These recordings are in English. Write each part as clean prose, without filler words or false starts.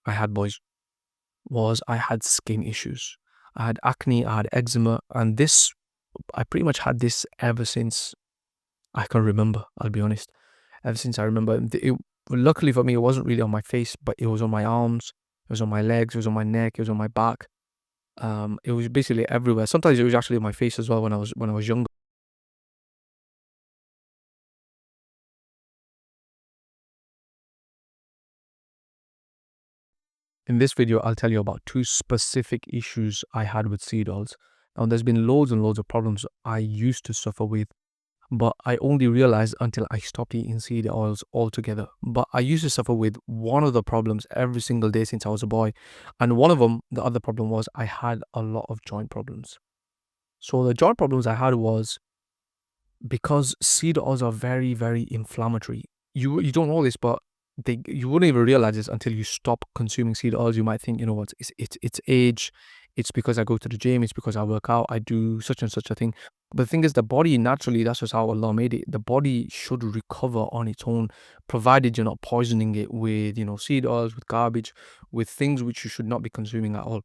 I had, boys, was I had skin issues. I had acne, I had eczema, and I pretty much had this ever since I can remember, I'll be honest. Ever since I remember, luckily for me, it wasn't really on my face, but it was on my arms, it was on my legs, it was on my neck, it was on my back. It was basically everywhere. Sometimes it was actually on my face as well when I was younger. In this video, I'll tell you about two specific issues I had with seed oils. Now, there's been loads and loads of problems I used to suffer with, but I only realized until I stopped eating seed oils altogether. But I used to suffer with one of the problems every single day since I was a boy. And one of them, the other problem was I had a lot of joint problems. So the joint problems I had was because seed oils are very, very inflammatory. You don't know this, but you wouldn't even realize this until you stop consuming seed oils. You might think, you know what, it's age, it's because I go to the gym, it's because I work out, I do such and such a thing. But the thing is, the body naturally, that's just how Allah made it. The body should recover on its own, provided you're not poisoning it with, seed oils, with garbage, with things which you should not be consuming at all.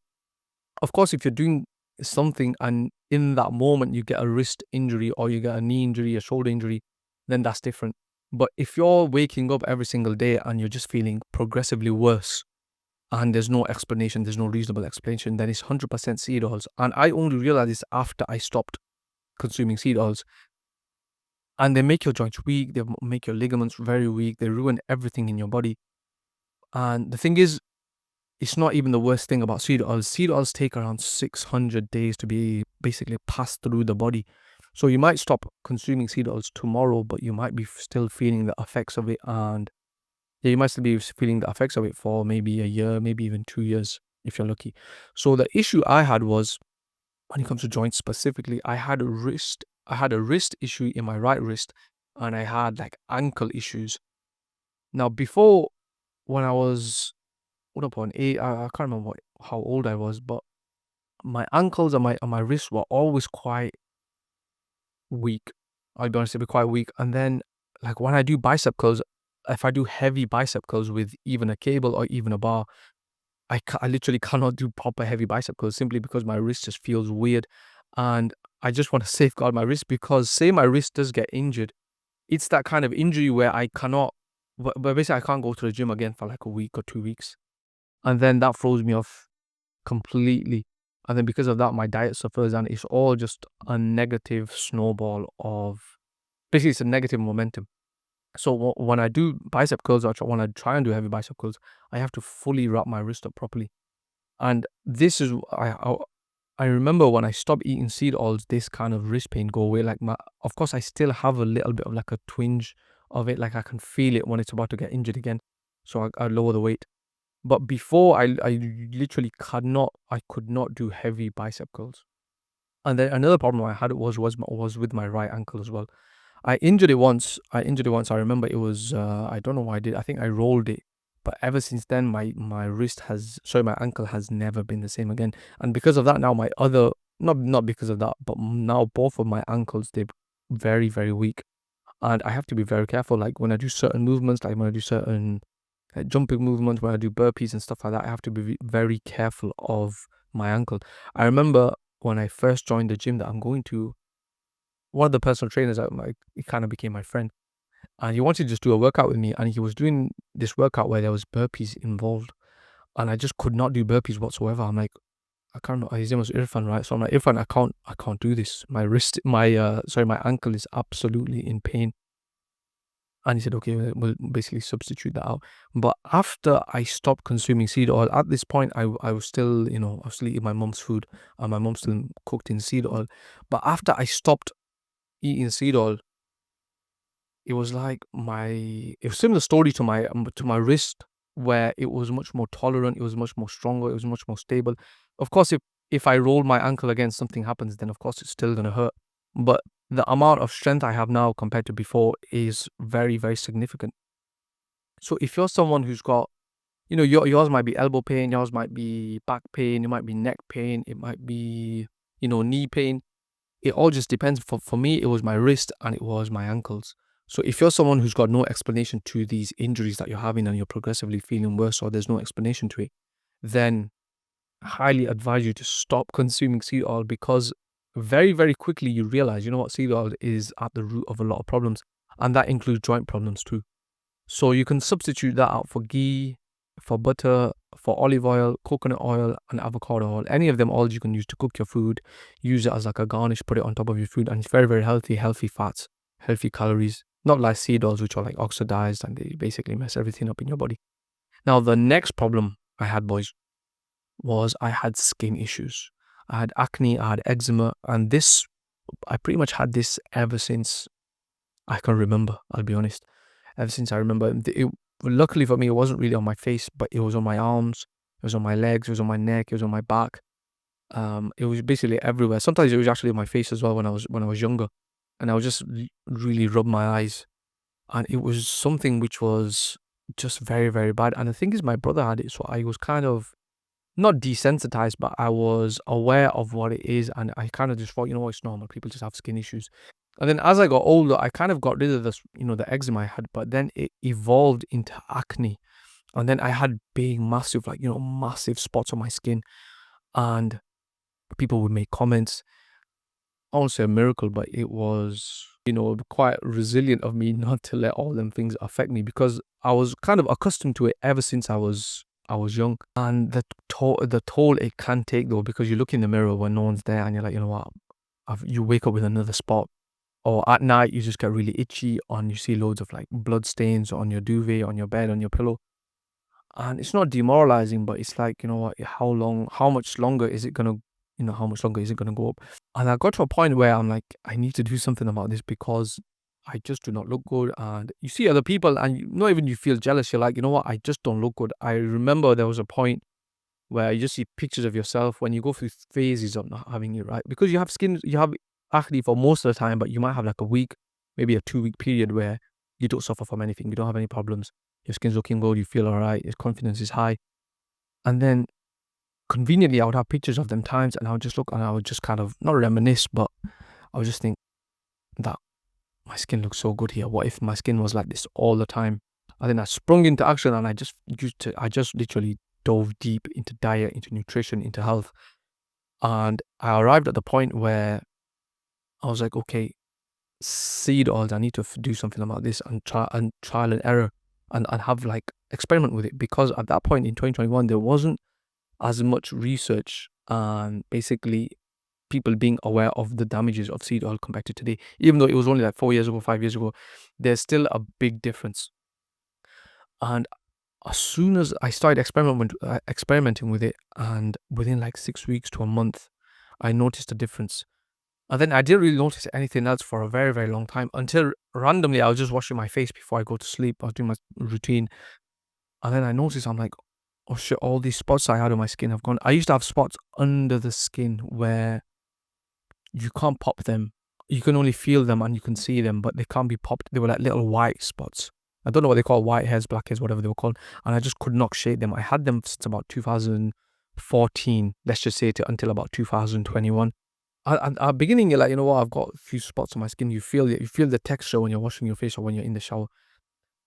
Of course, if you're doing something and in that moment you get a wrist injury or you get a knee injury, a shoulder injury, then that's different. But if you're waking up every single day and you're just feeling progressively worse and there's no explanation, there's no reasonable explanation, then it's 100% seed oils. And I only realized this after I stopped consuming seed oils. And they make your joints weak, they make your ligaments very weak, they ruin everything in your body. And the thing is, it's not even the worst thing about seed oils. Seed oils take around 600 days to be basically passed through the body. So you might stop consuming seed oils tomorrow, but you might be still feeling the effects of it. And yeah, you might still be feeling the effects of it for maybe a year, maybe even 2 years if you're lucky. So the issue I had was when it comes to joints specifically, I had a wrist issue in my right wrist, and I had like ankle issues. Now before, when I was what upon eight, I can't remember how old I was, but my ankles and my wrists were always quite weak. I'll be honest, they were quite weak. And then, like when I do bicep curls, if I do heavy bicep curls with even a cable or even a bar, I literally cannot do proper heavy bicep curls simply because my wrist just feels weird. And I just want to safeguard my wrist because, say, my wrist does get injured, it's that kind of injury where I cannot, but basically, I can't go to the gym again for like a week or 2 weeks. And then that throws me off completely. And then because of that, my diet suffers, and it's all just a negative snowball of basically it's a negative momentum. So when I do bicep curls, or when I try and do heavy bicep curls, I have to fully wrap my wrist up properly. And this is I remember when I stopped eating seed oils, this kind of wrist pain go away. Like of course, I still have a little bit of like a twinge of it, like I can feel it when it's about to get injured again. So I lower the weight. But before, I literally could not do heavy bicep curls. And then another problem I had was with my right ankle as well. I injured it once. I remember it was I don't know why I did. I think I rolled it. But ever since then, my ankle has never been the same again. And because of that, now my other not because of that, but now both of my ankles, they're very, very weak. And I have to be very careful. Like when I do certain movements, like when I do certain jumping movements, when I do burpees and stuff like that, I have to be very careful of my ankle. I remember when I first joined the gym that I'm going to, one of the personal trainers, he kind of became my friend, and he wanted to just do a workout with me, and he was doing this workout where there was burpees involved, and I just could not do burpees whatsoever. I'm like, I can't remember, his name was Irfan, right? So I'm like, Irfan, I can't do this. My ankle is absolutely in pain. And he said, okay, we'll basically substitute that out. But after I stopped consuming seed oil, at this point, I was still, I was still eating my mom's food, and my mom still cooked in seed oil. But after I stopped eating seed oil, it was like it was similar story to my wrist, where it was much more tolerant, it was much more stronger, it was much more stable. Of course, if I roll my ankle again, something happens, then of course it's still gonna hurt. But the amount of strength I have now compared to before is very, very significant. So if you're someone who's got, yours might be elbow pain, yours might be back pain, it might be neck pain, it might be, knee pain. It all just depends. For me, it was my wrist and it was my ankles. So if you're someone who's got no explanation to these injuries that you're having and you're progressively feeling worse, or there's no explanation to it, then I highly advise you to stop consuming seed oil, because very, very quickly you realize, you know what, seed oil is at the root of a lot of problems, and that includes joint problems too. So you can substitute that out for ghee, for butter, for olive oil, coconut oil, and avocado oil. Any of them oils you can use to cook your food. Use it as like a garnish, put it on top of your food, and it's very, very healthy, healthy fats, healthy calories. Not like seed oils, which are like oxidized and they basically mess everything up in your body. Now, the next problem I had, boys, was I had skin issues. I had acne, I had eczema, and I pretty much had this ever since I can remember, I'll be honest. Ever since I remember, luckily for me, it wasn't really on my face, but it was on my arms, it was on my legs, it was on my neck, it was on my back. It was basically everywhere. Sometimes it was actually on my face as well when I was younger, and I would just really rub my eyes, and it was something which was just very, very bad. And the thing is, my brother had it, so I was kind of not desensitized, but I was aware of what it is, and I kind of just thought, you know what, it's normal. People just have skin issues. And then as I got older, I kind of got rid of this, the eczema I had, but then it evolved into acne. And then I had big, massive, massive spots on my skin. And people would make comments. I won't say a miracle, but it was, quite resilient of me not to let all them things affect me, because I was kind of accustomed to it ever since I was young. And the toll it can take, though, because you look in the mirror when no one's there and you're like, you know what, you wake up with another spot. Or at night, you just get really itchy and you see loads of like blood stains on your duvet, on your bed, on your pillow. And it's not demoralizing, but it's like, you know what, how much longer is it gonna, how much longer is it gonna go up? And I got to a point where I'm like, I need to do something about this, because I just do not look good. And you see other people and not even you feel jealous. You're like, you know what, I just don't look good. I remember there was a point where you just see pictures of yourself when you go through phases of not having it right, because you have acne for most of the time, but you might have like a week, maybe a 2 week period where you don't suffer from anything, you don't have any problems, your skin's looking good, you feel all right, your confidence is high. And then conveniently, I would have pictures of them times, and I would just look and I would just kind of not reminisce, but I would just think that my skin looks so good here. What if my skin was like this all the time? And then I sprung into action, and I just literally dove deep into diet, into nutrition, into health. And I arrived at the point where I was like, okay, seed oils, I need to do something about this, and trial and error, and have like experiment with it, because at that point in 2021 there wasn't as much research and basically people being aware of the damages of seed oil compared to today. Even though it was only like 4 years ago, 5 years ago, there's still a big difference. And as soon as I started experimenting with it, and within like 6 weeks to a month, I noticed a difference. And then I didn't really notice anything else for a very, very long time, until randomly I was just washing my face before I go to sleep. I was doing my routine, and then I noticed, I'm like, oh shit, all these spots I had on my skin have gone. I used to have spots under the skin where you can't pop them. You can only feel them and you can see them, but they can't be popped. They were like little white spots. I don't know what they call white hairs, black hairs, whatever they were called. And I just could not shade them. I had them since about 2014, let's just say, to until about 2021. At the beginning, you're like, you know what, I've got a few spots on my skin. You feel it. You feel the texture when you're washing your face or when you're in the shower.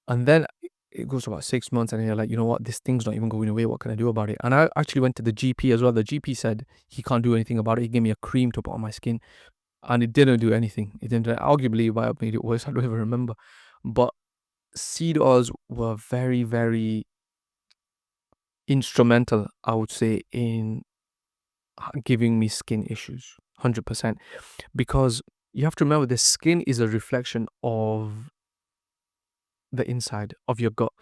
And then it goes about 6 months, and you're like, you know what, this thing's not even going away. What can I do about it? And I actually went to the GP as well. The GP said he can't do anything about it. He gave me a cream to put on my skin, and it didn't do anything. It didn't. Arguably, why it made it worse, I don't even remember. But seed oils were very, very instrumental, I would say, in giving me skin issues, 100%. Because you have to remember, the skin is a reflection of the inside of your gut.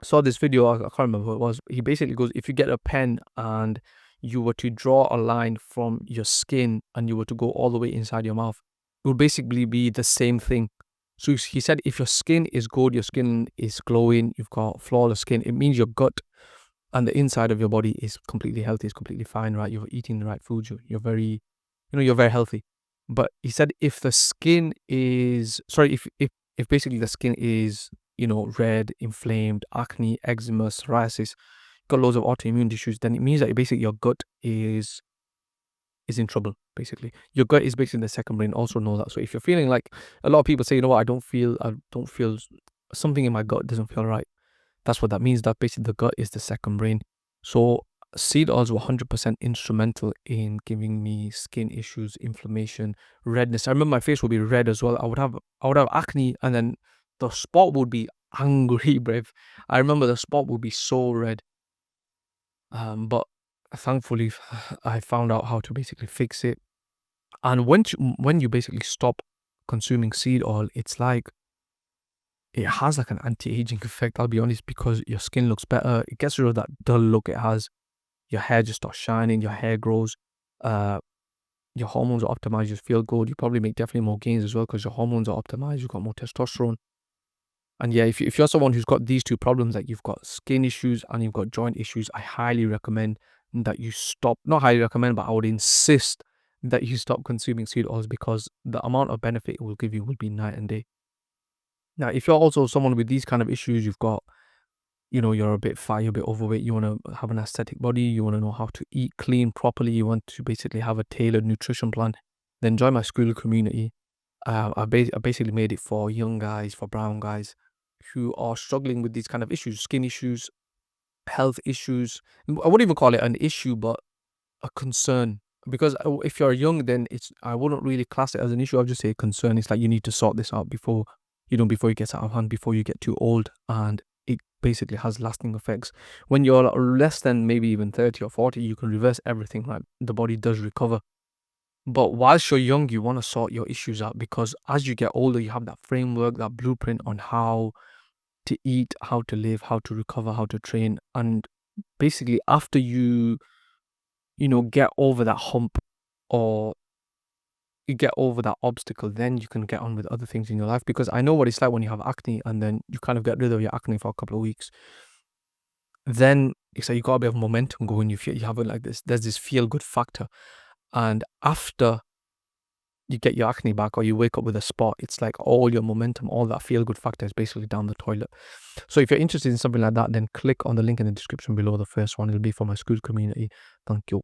Saw this video, I can't remember who it was. He basically goes, if you get a pen and you were to draw a line from your skin and you were to go all the way inside your mouth, it would basically be the same thing. So he said, if your skin is good, your skin is glowing, you've got flawless skin, it means your gut and the inside of your body is completely healthy, it's completely fine, right? You're eating the right foods, you're very, you're very healthy. But he said, if the skin is, if basically the skin is, red, inflamed, acne, eczema, psoriasis, got loads of autoimmune issues, then it means that basically your gut is is in trouble, basically. Your gut is basically the second brain, also know that. So if you're feeling like, a lot of people say, you know what, I don't feel something in my gut doesn't feel right. That's what that means. That basically the gut is the second brain. So seed oils were 100% instrumental in giving me skin issues, inflammation, redness. I remember my face would be red as well. I would have acne, and then the spot would be angry, brave. I remember the spot would be so red. But thankfully, I found out how to basically fix it. And when you basically stop consuming seed oil, it's like it has like an anti-aging effect. I'll be honest, because your skin looks better. It gets rid of that dull look it has. Your hair just starts shining. Your hair grows. Uh, your hormones are optimized. You feel good. You probably make definitely more gains as well because your hormones are optimized. You've got more testosterone. And yeah, if you're someone who's got these two problems, like you've got skin issues and you've got joint issues, I highly recommend that you stop. Not highly recommend, but I would insist that you stop consuming seed oils, because the amount of benefit it will give you will be night and day. Now, if you're also someone with these kind of issues, you've got, you're a bit fat, you're a bit overweight, you want to have an aesthetic body, you want to know how to eat clean properly, you want to basically have a tailored nutrition plan, then join my Skool community. I basically made it for young guys, for brown guys who are struggling with these kind of issues, skin issues, health issues. I wouldn't even call it an issue, but a concern. Because if you're young, then I wouldn't really class it as an issue. I'll just say concern. It's like you need to sort this out before it gets out of hand, before you get too old, and it basically has lasting effects. When you're less than maybe even 30 or 40, you can reverse everything. Like, the body does recover. But whilst you're young, you want to sort your issues out, because as you get older, you have that framework, that blueprint on how to eat, how to live, how to recover, how to train. And basically, after you get over that hump, or you get over that obstacle, then you can get on with other things in your life. Because I know what it's like when you have acne and then you kind of get rid of your acne for a couple of weeks. Then it's like you got a bit of momentum going. You have like this, there's this feel good factor. And after you get your acne back, or you wake up with a spot, it's like all your momentum, all that feel good factor is basically down the toilet. So if you're interested in something like that, then click on the link in the description below. The first one, it'll be for my Skool community. Thank you.